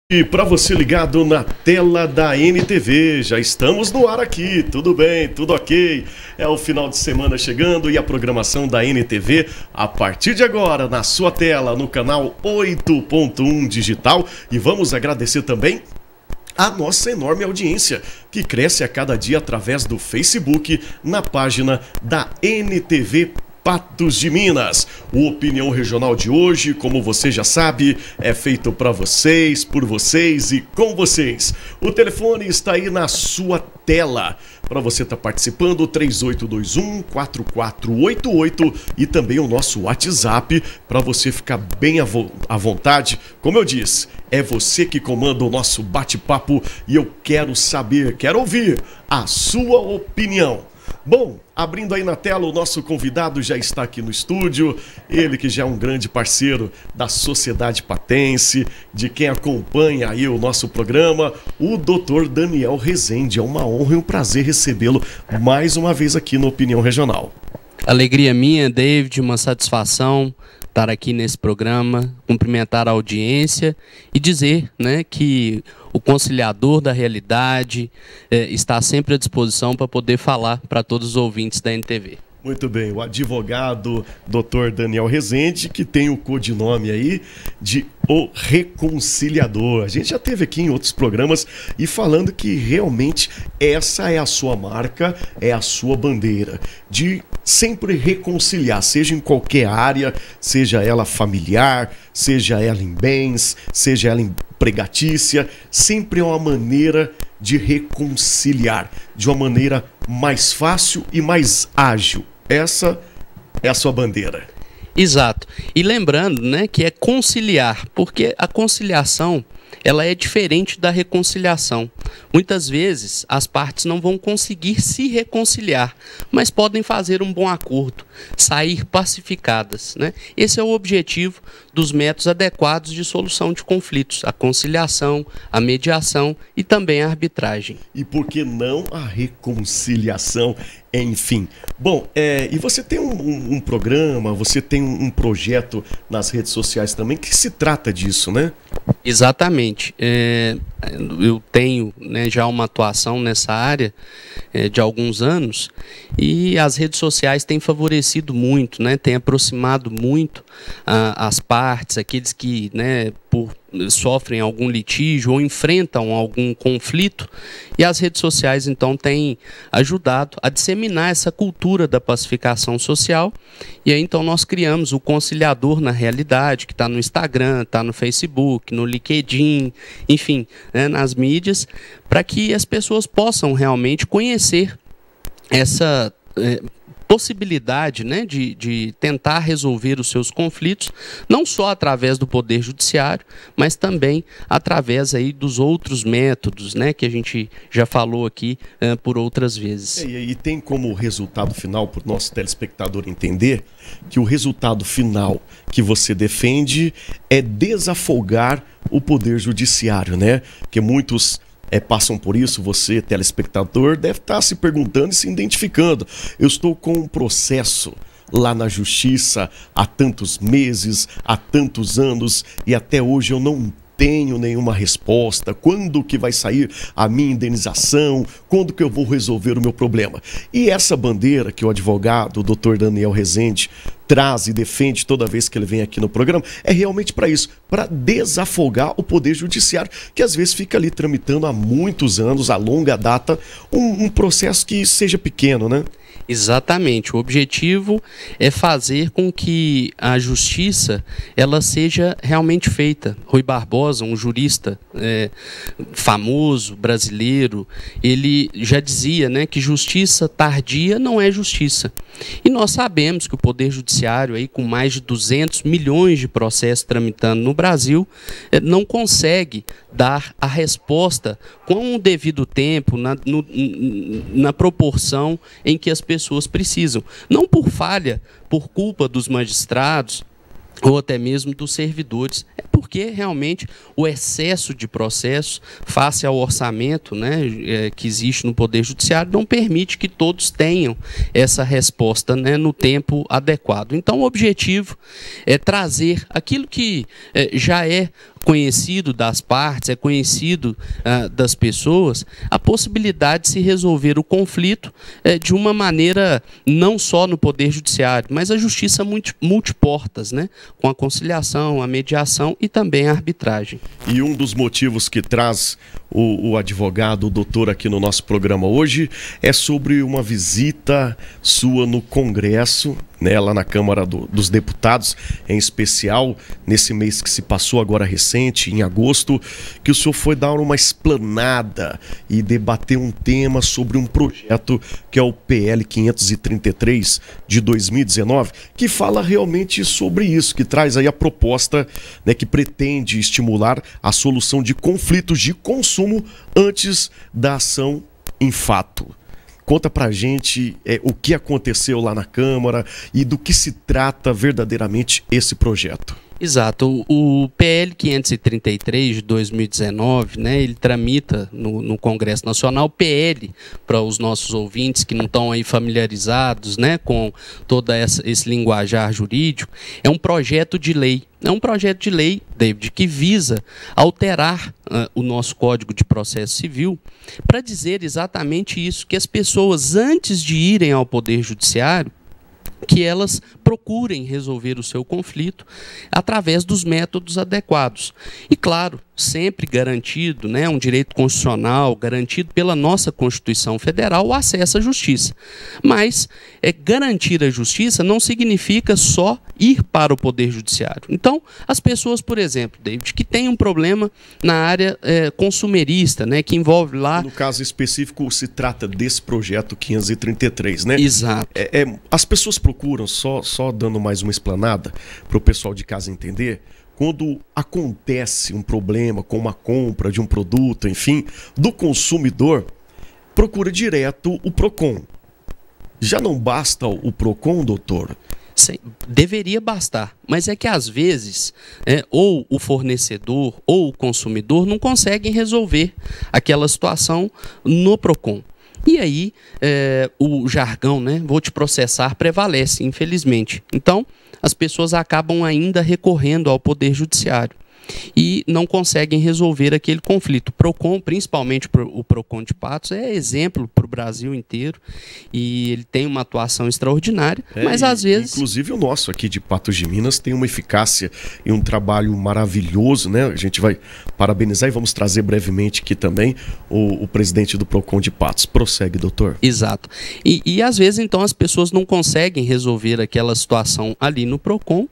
E para você ligado na tela da NTV, já estamos no ar aqui, tudo bem, tudo ok. É o final de semana chegando e a programação da NTV, a partir de agora, na sua tela, no canal 8.1 Digital. E vamos agradecer também a nossa enorme audiência, que cresce a cada dia através do Facebook, na página da NTV Patos de Minas. O Opinião Regional de hoje, como você já sabe, é feito para vocês, por vocês e com vocês. O telefone está aí na sua tela para você estar participando, 3821-4488, e também o nosso WhatsApp para você ficar bem à vontade. Como eu disse, é você que comanda o nosso bate-papo e eu quero saber, quero ouvir a sua opinião. Bom, abrindo aí na tela, o nosso convidado já está aqui no estúdio, ele que já é um grande parceiro da Sociedade Patense, de quem acompanha aí o nosso programa, o Dr. Daniel Rezende. É uma honra e um prazer recebê-lo mais uma vez aqui no Opinião Regional. Alegria minha, David, uma satisfação estar aqui nesse programa, cumprimentar a audiência e dizer, né, que o conciliador da realidade está sempre à disposição para poder falar para todos os ouvintes da NTV. Muito bem, o advogado Dr. Daniel Rezende, que tem o codinome aí de O Reconciliador. A gente já teve aqui em outros programas e falando que realmente essa é a sua marca, é a sua bandeira, de sempre reconciliar, seja em qualquer área, seja ela familiar, seja ela em bens, seja ela empregatícia, sempre é uma maneira de reconciliar, de uma maneira mais fácil e mais ágil. Essa é a sua bandeira. Exato. E lembrando, né, que é conciliar, porque a conciliação ela é diferente da reconciliação. Muitas vezes as partes não vão conseguir se reconciliar, mas podem fazer um bom acordo, sair pacificadas, né? Esse é o objetivo dos métodos adequados de solução de conflitos, a conciliação, a mediação e também a arbitragem. E por que não a reconciliação, enfim? Bom, e você tem um programa, você tem um projeto nas redes sociais também que se trata disso, né? Exatamente. Eu tenho, né, já uma atuação nessa área de alguns anos e as redes sociais têm favorecido muito, né, têm aproximado muito as partes, aqueles que, né, sofrem algum litígio ou enfrentam algum conflito, e as redes sociais então têm ajudado a disseminar essa cultura da pacificação social. E aí então nós criamos o Conciliador na Realidade, que está no Instagram, está no Facebook, no LinkedIn, enfim, né, nas mídias, para que as pessoas possam realmente conhecer essa possibilidade, né, de tentar resolver os seus conflitos, não só através do Poder Judiciário, mas também através aí dos outros métodos, né, que a gente já falou aqui por outras vezes. E tem como resultado final, para o nosso telespectador entender, que o resultado final que você defende é desafogar o Poder Judiciário, né? Porque muitos passam por isso. Você, telespectador, deve estar se perguntando e se identificando. Eu estou com um processo lá na justiça há tantos meses, há tantos anos, e até hoje eu não tenho nenhuma resposta. Quando que vai sair a minha indenização? Quando que eu vou resolver o meu problema? E essa bandeira que o advogado, o Dr. Daniel Rezende, traz e defende toda vez que ele vem aqui no programa, é realmente para isso, para desafogar o Poder Judiciário, que às vezes fica ali tramitando há muitos anos, a longa data, um processo que seja pequeno, né? Exatamente. O objetivo é fazer com que a justiça ela seja realmente feita. Rui Barbosa, um jurista famoso, brasileiro, ele já dizia, né, que justiça tardia não é justiça. E nós sabemos que o Poder Judiciário, aí, com mais de 200 milhões de processos tramitando no Brasil, não consegue dar a resposta com o devido tempo, na proporção em que as pessoas precisam. Não por falha, por culpa dos magistrados ou até mesmo dos servidores. É porque realmente o excesso de processo, face ao orçamento, né, que existe no Poder Judiciário, não permite que todos tenham essa resposta, né, no tempo adequado. Então, o objetivo é trazer aquilo que já é conhecido das partes, é conhecido das pessoas, a possibilidade de se resolver o conflito de uma maneira não só no Poder Judiciário, mas a justiça multiportas, né? Com a conciliação, a mediação e também a arbitragem. E um dos motivos que traz o advogado, o doutor, aqui no nosso programa hoje é sobre uma visita sua no Congresso, né, lá na Câmara dos Deputados, em especial nesse mês que se passou agora recente, em agosto, que o senhor foi dar uma explanada e debater um tema sobre um projeto que é o PL 533 de 2019, que fala realmente sobre isso, que traz aí a proposta, né, que pretende estimular a solução de conflitos de consumo antes da ação em fato. Conta pra gente o que aconteceu lá na Câmara e do que se trata verdadeiramente esse projeto. Exato. O PL 533 de 2019, né, ele tramita no Congresso Nacional. PL, para os nossos ouvintes que não estão aí familiarizados, né, com todo esse linguajar jurídico, é um projeto de lei. É um projeto de lei, David, que visa alterar o nosso Código de Processo Civil para dizer exatamente isso, que as pessoas, antes de irem ao Poder Judiciário, que elas procurem resolver o seu conflito através dos métodos adequados. E, claro, sempre garantido, né, um direito constitucional, garantido pela nossa Constituição Federal, o acesso à justiça. Mas garantir a justiça não significa só ir para o Poder Judiciário. Então, as pessoas, por exemplo, David, que têm um problema na área consumerista, né, que envolve lá... No caso específico, se trata desse projeto 533, né? Exato. As pessoas procuram, só dando mais uma explanada para o pessoal de casa entender, quando acontece um problema com uma compra de um produto, enfim, do consumidor, procura direto o PROCON. Já não basta o PROCON, doutor? Sim, deveria bastar, mas é que às vezes ou o fornecedor ou o consumidor não conseguem resolver aquela situação no PROCON. E aí o jargão, né, vou te processar, prevalece, infelizmente. Então, as pessoas acabam ainda recorrendo ao Poder Judiciário e não conseguem resolver aquele conflito. O PROCON, principalmente o PROCON de Patos, é exemplo para o Brasil inteiro e ele tem uma atuação extraordinária, mas às vezes... Inclusive o nosso aqui de Patos de Minas tem uma eficácia e um trabalho maravilhoso, né? A gente vai parabenizar e vamos trazer brevemente aqui também o presidente do PROCON de Patos. Prossegue, doutor. Exato. E às vezes, então, as pessoas não conseguem resolver aquela situação ali no PROCON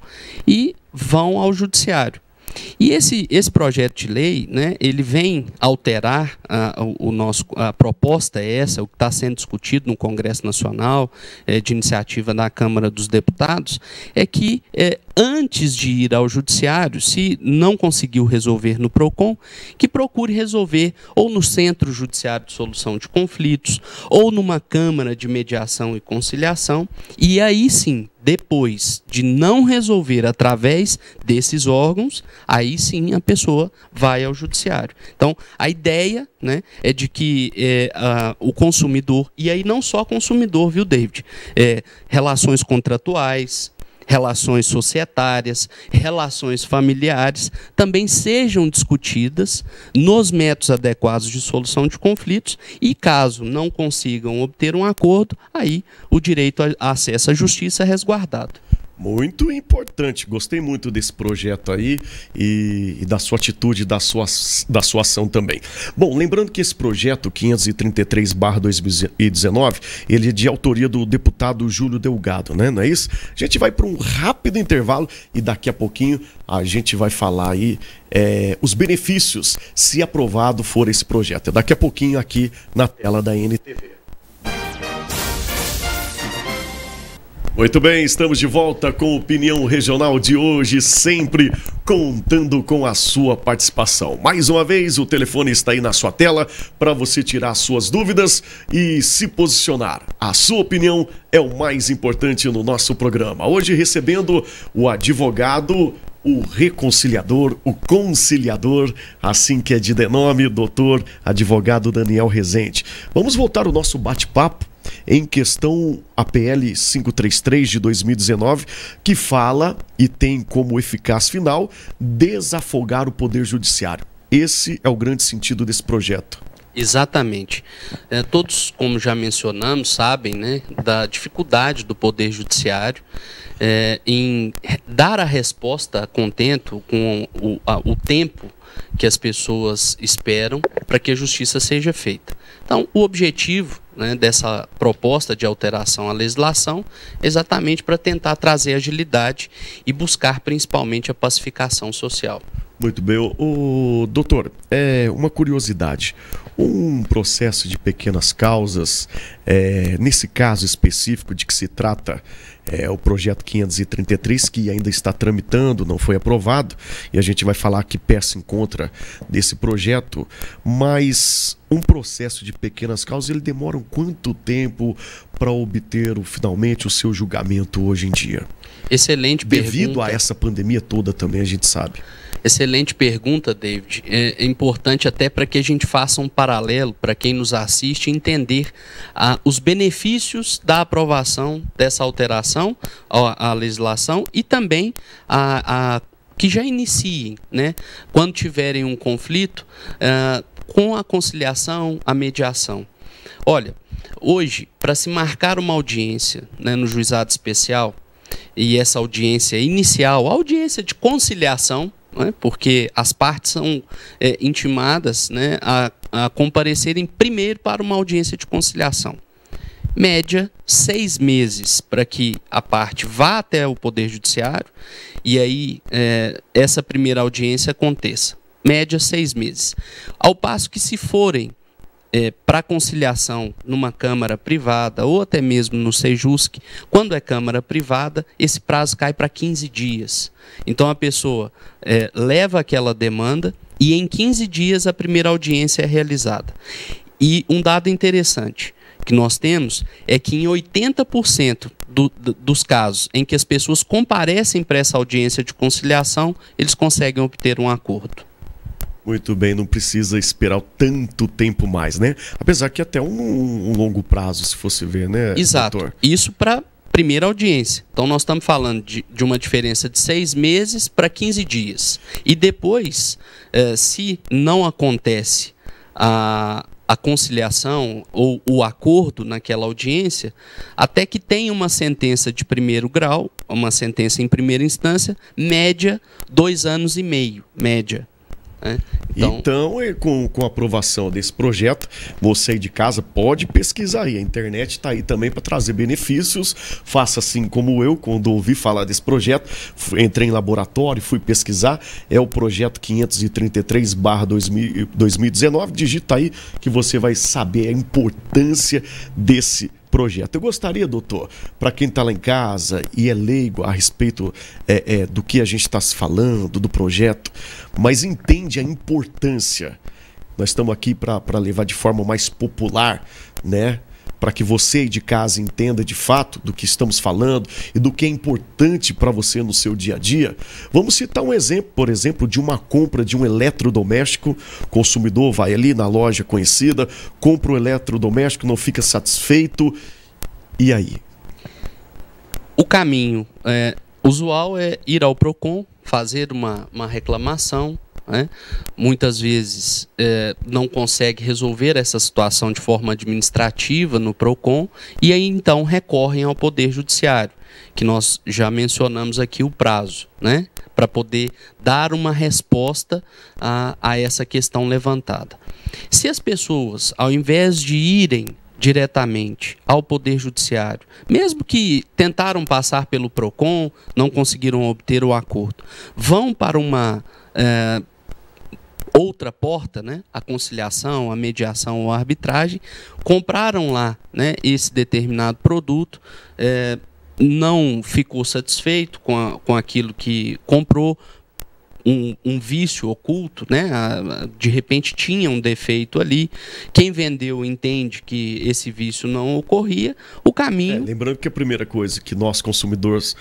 e vão ao Judiciário. E esse projeto de lei, né, ele vem alterar a proposta essa, o que está sendo discutido no Congresso Nacional, de iniciativa da Câmara dos Deputados, é que antes de ir ao Judiciário, se não conseguiu resolver no PROCON, que procure resolver ou no Centro Judiciário de Solução de Conflitos, ou numa Câmara de Mediação e Conciliação, e aí sim, depois de não resolver através desses órgãos, aí sim a pessoa vai ao Judiciário. Então, a ideia, né, é de que o consumidor, e aí não só consumidor, viu, David? Relações contratuais, relações societárias, relações familiares, também sejam discutidas nos métodos adequados de solução de conflitos e, caso não consigam obter um acordo, aí o direito a acesso à justiça é resguardado. Muito importante, gostei muito desse projeto aí e da sua atitude, da sua ação também. Bom, lembrando que esse projeto 533/2019, ele é de autoria do deputado Júlio Delgado, né? Não é isso? A gente vai para um rápido intervalo e daqui a pouquinho a gente vai falar aí os benefícios se aprovado for esse projeto. Daqui a pouquinho aqui na tela da NTV. Muito bem, estamos de volta com a Opinião Regional de hoje, sempre contando com a sua participação. Mais uma vez, o telefone está aí na sua tela para você tirar suas dúvidas e se posicionar. A sua opinião é o mais importante no nosso programa. Hoje recebendo o advogado o reconciliador, o conciliador, assim que é de denome, doutor advogado Daniel Rezende. Vamos voltar ao nosso bate-papo em questão a PL 533 de 2019, que fala e tem como eficácia final desafogar o Poder Judiciário. Esse é o grande sentido desse projeto. Exatamente. Todos, como já mencionamos, sabem, né, da dificuldade do Poder Judiciário em dar a resposta a contento com o tempo que as pessoas esperam para que a justiça seja feita. Então, o objetivo, né, dessa proposta de alteração à legislação é exatamente para tentar trazer agilidade e buscar principalmente a pacificação social. Muito bem. Doutor, uma curiosidade. Um processo de pequenas causas, nesse caso específico de que se trata o projeto 533, que ainda está tramitando, não foi aprovado, e a gente vai falar que peça em contra desse projeto, mas um processo de pequenas causas, ele demora quanto tempo para obter finalmente o seu julgamento hoje em dia? Excelente pergunta. Devido a essa pandemia toda também, a gente sabe. Excelente pergunta, David. É importante até para que a gente faça um paralelo, para quem nos assiste, entender os benefícios da aprovação dessa alteração à legislação e também que já iniciem, né, quando tiverem um conflito, com a conciliação, a mediação. Olha, hoje, para se marcar uma audiência, né, no juizado especial, e essa audiência inicial, a audiência de conciliação, né, porque as partes são intimadas, né, a comparecerem primeiro para uma audiência de conciliação. Média 6 meses para que a parte vá até o Poder Judiciário e aí essa primeira audiência aconteça. Média 6 meses. Ao passo que se forem para conciliação numa Câmara privada ou até mesmo no Sejusc, quando é Câmara privada, esse prazo cai para 15 dias. Então a pessoa leva aquela demanda e em 15 dias a primeira audiência é realizada. E um dado interessante que nós temos é que em 80% dos casos em que as pessoas comparecem para essa audiência de conciliação, eles conseguem obter um acordo. Muito bem, não precisa esperar tanto tempo mais, né? Apesar que até um longo prazo, se fosse ver, né, exato. doutor? Isso para primeira audiência. Então nós estamos falando de uma diferença de 6 meses para 15 dias. E depois, se não acontece a conciliação ou o acordo naquela audiência, até que tenha uma sentença de primeiro grau, uma sentença em primeira instância, média 2 anos e meio, média. Então com a aprovação desse projeto, você aí de casa pode pesquisar aí. A internet está aí também para trazer benefícios. Faça assim como eu, quando ouvi falar desse projeto, entrei em laboratório, fui pesquisar. É o projeto 533/2019. Digita aí que você vai saber a importância desse projeto. Eu gostaria, doutor, para quem está lá em casa e é leigo a respeito do que a gente está se falando, do projeto, mas entende a importância. Nós estamos aqui para levar de forma mais popular, né? Para que você aí de casa entenda de fato do que estamos falando e do que é importante para você no seu dia a dia. Vamos citar um exemplo, por exemplo, de uma compra de um eletrodoméstico. O consumidor vai ali na loja conhecida, compra o eletrodoméstico, não fica satisfeito. E aí? O caminho usual é ir ao PROCON, fazer uma reclamação. Muitas vezes não consegue resolver essa situação de forma administrativa no PROCON e aí então recorrem ao Poder Judiciário, que nós já mencionamos aqui o prazo, né, para poder dar uma resposta a essa questão levantada. Se as pessoas, ao invés de irem diretamente ao Poder Judiciário, mesmo que tentaram passar pelo PROCON, não conseguiram obter o acordo, vão para uma outra porta, né, a conciliação, a mediação ou a arbitragem, compraram lá, né, esse determinado produto, não ficou satisfeito com aquilo que comprou, um vício oculto, né? De repente tinha um defeito ali, quem vendeu entende que esse vício não ocorria, o caminho... Lembrando que a primeira coisa que nós consumidores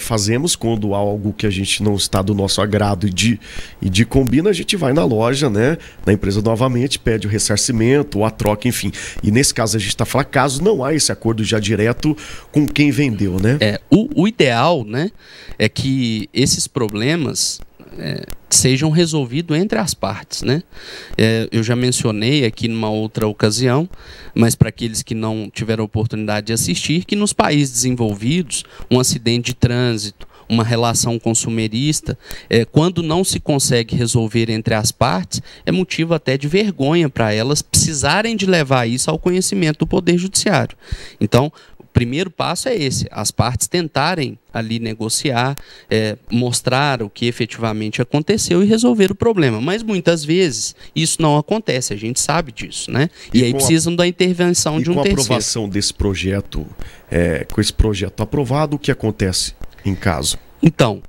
fazemos quando há algo que a gente não está do nosso agrado e de combina, a gente vai na loja, né, na empresa novamente, pede o ressarcimento, ou a troca, enfim. E nesse caso a gente está falando, caso não há esse acordo já direto com quem vendeu, né? O ideal, né, é que esses problemas sejam resolvidos entre as partes, né? Eu já mencionei aqui numa outra ocasião, mas para aqueles que não tiveram oportunidade de assistir, que nos países desenvolvidos, um acidente de trânsito, uma relação consumerista, quando não se consegue resolver entre as partes, é motivo até de vergonha para elas precisarem de levar isso ao conhecimento do Poder Judiciário. Então, o primeiro passo é esse, as partes tentarem ali negociar, mostrar o que efetivamente aconteceu e resolver o problema. Mas muitas vezes isso não acontece, a gente sabe disso, né? E aí precisam da intervenção de um terceiro. E com a aprovação desse projeto, com esse projeto aprovado, o que acontece em caso? Então,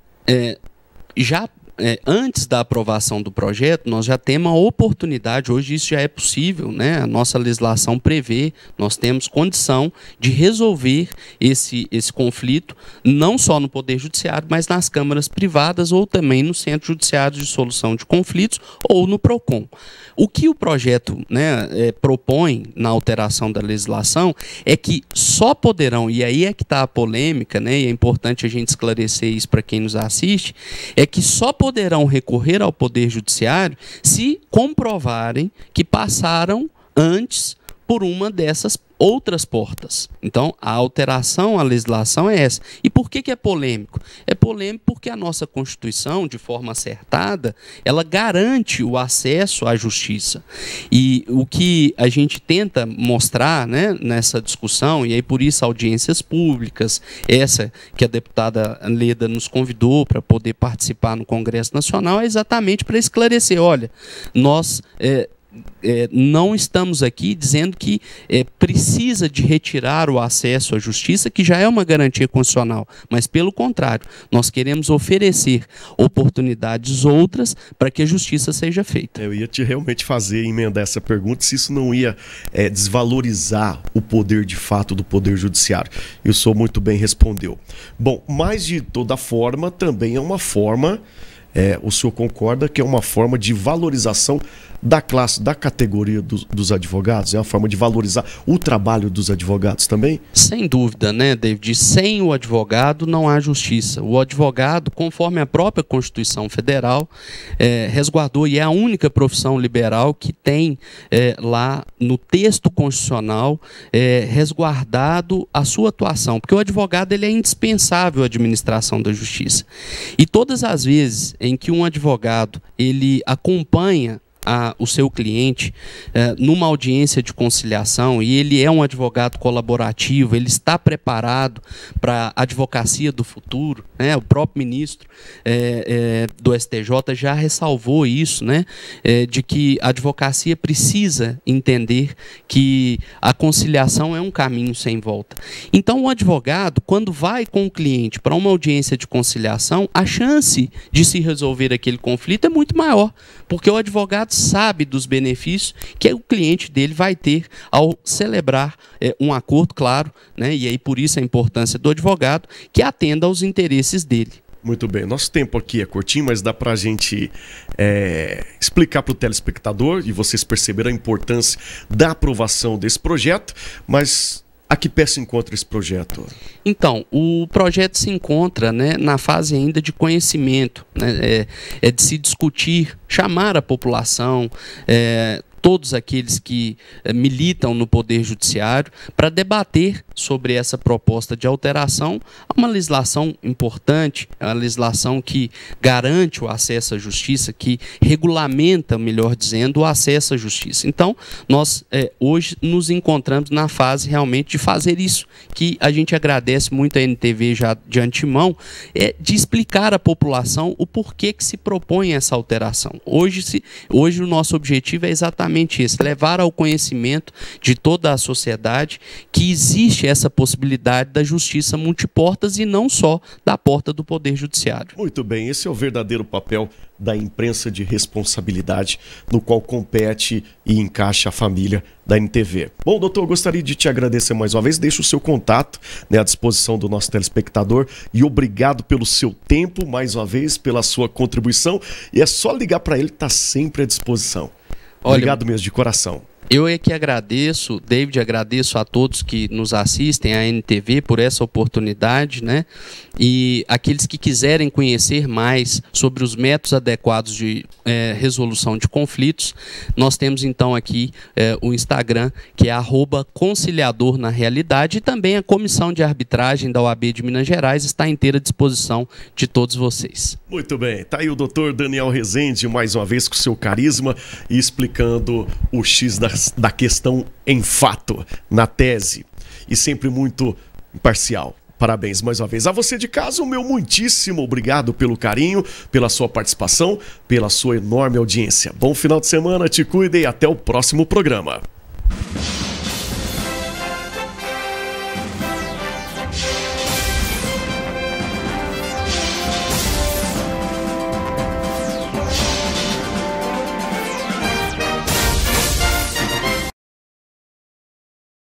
antes da aprovação do projeto, nós já temos a oportunidade, hoje isso já é possível, né? A nossa legislação prevê, nós temos condição de resolver esse conflito, não só no Poder Judiciário, mas nas câmaras privadas ou também no Centro Judiciário de Solução de Conflitos ou no PROCON. O que o projeto, né, propõe na alteração da legislação é que só poderão, e aí é que está a polêmica, né, e é importante a gente esclarecer isso para quem nos assiste, é que só poderão recorrer ao Poder Judiciário se comprovarem que passaram antes por uma dessas outras portas. Então, a alteração à legislação é essa. E por que é polêmico? É polêmico porque a nossa Constituição, de forma acertada, ela garante o acesso à justiça. E o que a gente tenta mostrar, né, nessa discussão, e aí por isso audiências públicas, essa que a deputada Leda nos convidou para poder participar no Congresso Nacional, é exatamente para esclarecer, olha, nós... não estamos aqui dizendo que precisa de retirar o acesso à justiça, que já é uma garantia constitucional, mas pelo contrário, nós queremos oferecer oportunidades outras para que a justiça seja feita. Eu ia te realmente emendar essa pergunta, se isso não ia desvalorizar o poder de fato do Poder Judiciário. E o senhor muito bem respondeu. Bom, mas de toda forma, também é uma forma... o senhor concorda que é uma forma de valorização da classe, da categoria dos advogados? É uma forma de valorizar o trabalho dos advogados também? Sem dúvida, né, David? Sem o advogado não há justiça. O advogado, conforme a própria Constituição Federal, resguardou, e é a única profissão liberal que tem lá no texto constitucional resguardado a sua atuação, porque o advogado ele é indispensável à administração da justiça. E todas as vezes em que um advogado ele acompanha o seu cliente numa audiência de conciliação e ele é um advogado colaborativo, ele está preparado para a advocacia do futuro, né? O próprio ministro do STJ já ressalvou isso, né? De que a advocacia precisa entender que a conciliação é um caminho sem volta. Então o advogado, quando vai com o cliente para uma audiência de conciliação, a chance de se resolver aquele conflito é muito maior, porque o advogado sabe dos benefícios que o cliente dele vai ter ao celebrar um acordo, claro, né? E aí por isso a importância do advogado que atenda aos interesses dele. Muito bem, nosso tempo aqui é curtinho, mas dá para a gente explicar para o telespectador, e vocês perceberam a importância da aprovação desse projeto, mas... a que pé se encontra esse projeto? Então, o projeto se encontra, né, na fase ainda de conhecimento, né, de se discutir, chamar a população, todos aqueles que militam no Poder Judiciário, para debater sobre essa proposta de alteração a uma legislação importante, a legislação que garante o acesso à justiça, que regulamenta, melhor dizendo, o acesso à justiça. Então, nós hoje nos encontramos na fase realmente de fazer isso, que a gente agradece muito a NTV já de antemão, de explicar à população o porquê que se propõe essa alteração. Hoje o nosso objetivo é exatamente exatamente esse: levar ao conhecimento de toda a sociedade que existe essa possibilidade da justiça multiportas e não só da porta do Poder Judiciário. Muito bem, esse é o verdadeiro papel da imprensa de responsabilidade, no qual compete e encaixa a família da NTV. Bom, doutor, eu gostaria de te agradecer mais uma vez. Deixo o seu contato, né, à disposição do nosso telespectador, e obrigado pelo seu tempo, mais uma vez, pela sua contribuição, e é só ligar para ele que está sempre à disposição. Obrigado mesmo, de coração. Eu é que agradeço, David, agradeço a todos que nos assistem, à NTV, por essa oportunidade, né? E aqueles que quiserem conhecer mais sobre os métodos adequados de resolução de conflitos, nós temos então aqui o Instagram, que é @conciliadornarealidade, e também a Comissão de Arbitragem da OAB de Minas Gerais está à inteira disposição de todos vocês. Muito bem, tá aí o doutor Daniel Rezende, mais uma vez com seu carisma, e explicando o X da questão em fato, na tese, e sempre muito imparcial. Parabéns mais uma vez. A você de casa, o meu muitíssimo obrigado pelo carinho, pela sua participação, pela sua enorme audiência. Bom final de semana, te cuida e até o próximo programa.